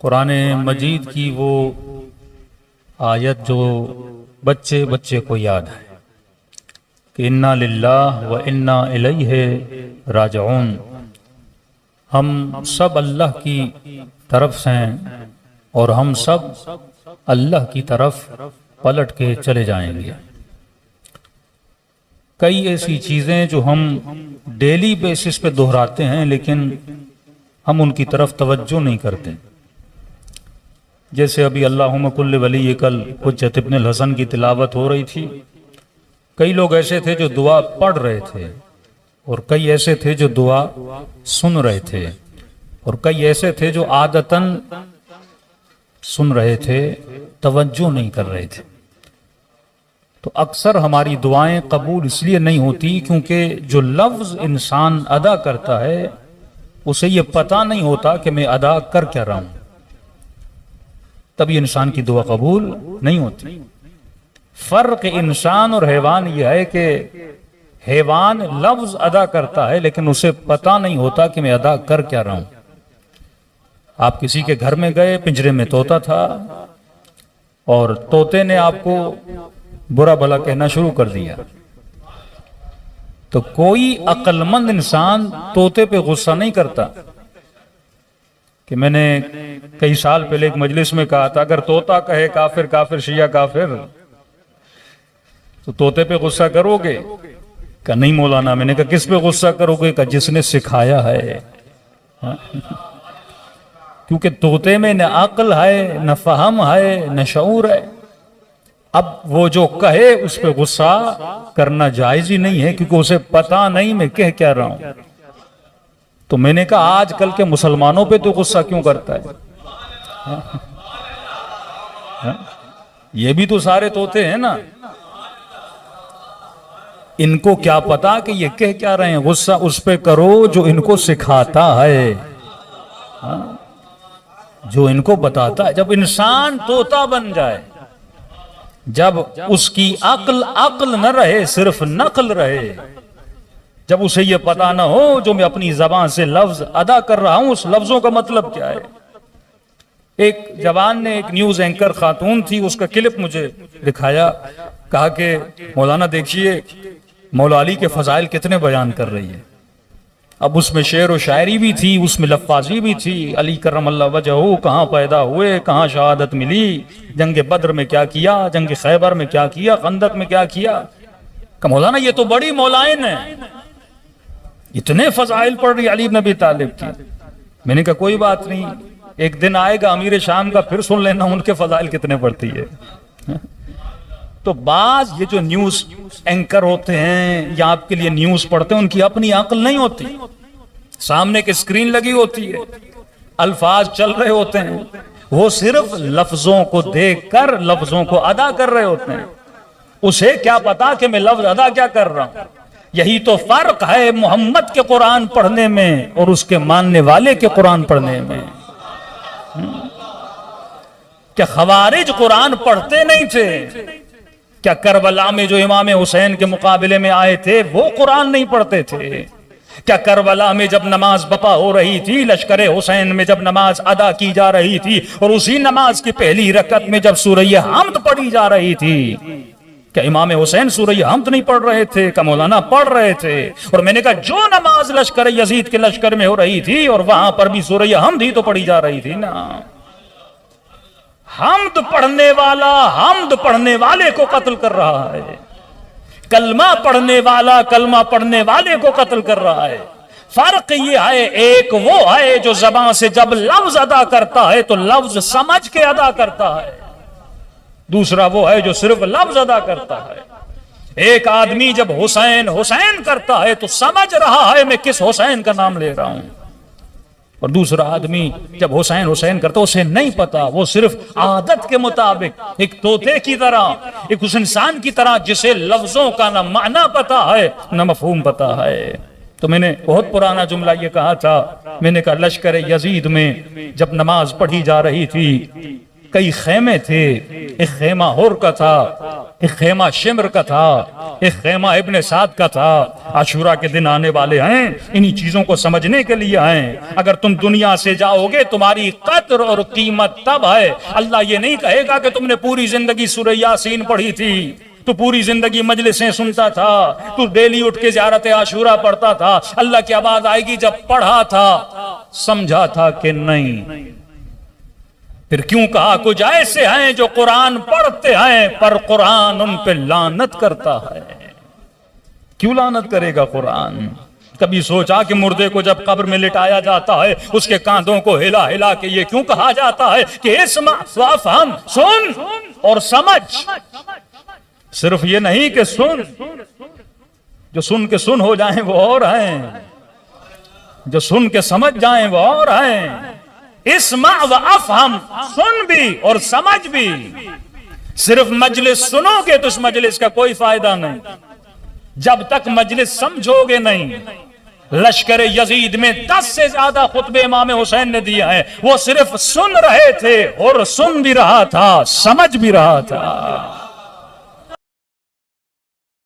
قرآن مجید کی وہ آیت جو بچے بچے کو یاد ہے کہ انا للہ و انا الیہ راجعون، ہم سب اللہ کی طرف سے ہیں اور ہم سب اللہ کی طرف پلٹ کے چلے جائیں گے۔ کئی ایسی چیزیں جو ہم ڈیلی بیسس پہ دہراتے ہیں لیکن ہم ان کی طرف توجہ نہیں کرتے، جیسے ابھی اللہم کل ولیک الحجۃ ابن الحسن کی تلاوت ہو رہی تھی۔ کئی لوگ ایسے تھے جو دعا پڑھ رہے تھے اور کئی ایسے تھے جو دعا سن رہے تھے اور کئی ایسے تھے جو عادتاً سن رہے تھے، توجہ نہیں کر رہے تھے۔ تو اکثر ہماری دعائیں قبول اس لیے نہیں ہوتی کیونکہ جو لفظ انسان ادا کرتا ہے اسے یہ پتہ نہیں ہوتا کہ میں ادا کر کیا رہا ہوں، تبھی انسان کی دعا قبول نہیں ہوتی۔ فرق انسان اور حیوان یہ ہے کہ حیوان لفظ ادا کرتا ہے لیکن اسے پتہ نہیں ہوتا کہ میں ادا کر کیا رہا ہوں۔ آپ کسی کے گھر میں گئے، پنجرے میں طوطا تھا اور طوطے نے آپ کو برا بھلا کہنا شروع کر دیا، تو کوئی عقل مند انسان طوطے پہ غصہ نہیں کرتا۔ کہ میں نے کئی سال پہلے ایک مجلس میں کہا تھا اگر طوطا کہے کافر کافر شیعہ کافر تو طوطے پہ غصہ کرو گے؟ کہ نہیں مولانا۔ میں نے کہا کس پہ غصہ کرو گے؟ کہ جس نے سکھایا ہے، کیونکہ طوطے میں نہ عقل ہے نہ فہم ہے نہ شعور ہے۔ اب وہ جو کہے اس پہ غصہ کرنا جائز ہی نہیں ہے کیونکہ اسے پتہ نہیں میں کہہ کیا رہا ہوں۔ تو میں نے کہا آج کل کے مسلمانوں پہ تو غصہ کیوں کرتا ہے؟ یہ بھی تو سارے طوطے ہیں نا، ان کو کیا پتا کہ یہ کہہ کیا رہے ہیں؟ غصہ اس پہ کرو جو ان کو سکھاتا ہے، جو ان کو بتاتا ہے۔ جب انسان طوطا بن جائے، جب اس کی عقل نہ رہے صرف نقل رہے، جب اسے یہ پتا نہ ہو جو میں اپنی زبان سے لفظ ادا کر رہا ہوں اس لفظوں کا مطلب کیا ہے۔ ایک جوان نے، ایک نیوز اینکر خاتون تھی، اس کا کلپ مجھے دکھایا، کہا کہ مولانا دیکھیے مولا علی کے فضائل کتنے بیان کر رہی ہے۔ اب اس میں شعر و شاعری بھی تھی، اس میں لفاظی بھی تھی، علی کرم اللہ وجہہ کہاں پیدا ہوئے، کہاں شہادت ملی، جنگ بدر میں کیا کیا، جنگ خیبر میں کیا کیا، خندق میں کیا کیا۔ کہ مولانا یہ تو بڑی مولائن ہے، اتنے فضائل پڑھ رہی علی بن ابی طالب کی۔ میں نے کہا کوئی بات نہیں، ایک دن آئے گا امیر شام کا، پھر سن لینا ان کے فضائل کتنے پڑھتی ہے۔ تو بعض یہ جو نیوز اینکر ہوتے ہیں یا آپ کے لیے نیوز پڑھتے ہیں، ان کی اپنی عقل نہیں ہوتی، سامنے کی اسکرین لگی ہوتی ہے، الفاظ چل رہے ہوتے ہیں، وہ صرف لفظوں کو دیکھ کر لفظوں کو ادا کر رہے ہوتے ہیں۔ اسے کیا پتا کہ میں لفظ ادا کیا کر رہا ہوں۔ یہی تو فرق ہے محمد کے قرآن پڑھنے میں اور اس کے ماننے والے کے قرآن پڑھنے میں۔ کیا خوارج قرآن پڑھتے نہیں تھے؟ کیا کربلا میں جو امام حسین کے مقابلے میں آئے تھے وہ قرآن نہیں پڑھتے تھے؟ کیا کربلا میں جب نماز بپا ہو رہی تھی، لشکر حسین میں جب نماز ادا کی جا رہی تھی اور اسی نماز کی پہلی رکعت میں جب سورہ حمد پڑھی جا رہی تھی، کیا امام حسین سورہ حمد نہیں پڑھ رہے تھے؟ کہ مولانا پڑھ رہے تھے۔ اور میں نے کہا جو نماز لشکر یزید کے لشکر میں ہو رہی تھی اور وہاں پر بھی سورہ حمد ہی تو پڑھی جا رہی تھی نا۔ حمد پڑھنے والا حمد پڑھنے والے کو قتل کر رہا ہے، کلمہ پڑھنے والا کلمہ پڑھنے والے کو قتل کر رہا ہے۔ فرق یہ ہے، ایک وہ ہے جو زبان سے جب لفظ ادا کرتا ہے تو لفظ سمجھ کے ادا کرتا ہے، دوسرا وہ ہے جو صرف لفظ ادا کرتا ہے۔ ایک آدمی جب حسین حسین کرتا ہے تو سمجھ رہا ہے میں کس حسین کا نام لے رہا ہوں، اور دوسرا آدمی جب حسین حسین کرتا اسے نہیں پتا، وہ صرف عادت کے مطابق ایک طوطے کی طرح، ایک اس انسان کی طرح جسے لفظوں کا نہ معنی پتا ہے نہ مفہوم پتا ہے۔ تو میں نے بہت پرانا جملہ یہ کہا تھا، میں نے کہا لشکر یزید میں جب نماز پڑھی جا رہی تھی، کئی خیمے تھے، ایک خیمہ ہور کا تھا، ایک خیمہ شمر کا تھا، ایک خیمہ ابن سعد کا تھا. عاشورہ کے دن آنے والے ہیں، انہی چیزوں کو سمجھنے کے لیے ہیں. اگر تم دنیا سے جاؤ گے تمہاری قدر اور قیمت تب ہے. اللہ یہ نہیں کہے گا کہ تم نے پوری زندگی سورہ یاسین پڑھی تھی، تو پوری زندگی مجلسیں سنتا تھا، تو ڈیلی اٹھ کے زیارت عاشورہ پڑھتا تھا. اللہ کی آواز آئے گی جب پڑھا تھا سمجھا تھا کہ نہیں؟ پھر کیوں کہا کچھ ایسے ہیں جو قرآن پڑھتے ہیں پر قرآن ان پہ لعنت کرتا ہے. کیوں لعنت کرے گا قرآن؟ کبھی سوچا کہ مردے کو جب قبر میں لٹایا جاتا ہے اس کے کاندھوں کو ہلا ہلا کے یہ کیوں کہا جاتا ہے کہ اسمع وافہم، سن اور سمجھ؟ صرف یہ نہیں کہ سن، جو سن کے سن ہو جائیں وہ اور ہیں، جو سن کے سمجھ جائیں وہ اور ہیں. اسمع و افہم، سن بھی اور سمجھ بھی. صرف مجلس سنو گے تو اس مجلس کا کوئی فائدہ نہیں جب تک مجلس سمجھو گے نہیں. لشکر یزید میں 10 سے زیادہ خطبے امام حسین نے دیا ہے، وہ صرف سن رہے تھے اور سن بھی رہا تھا، سمجھ بھی رہا تھا.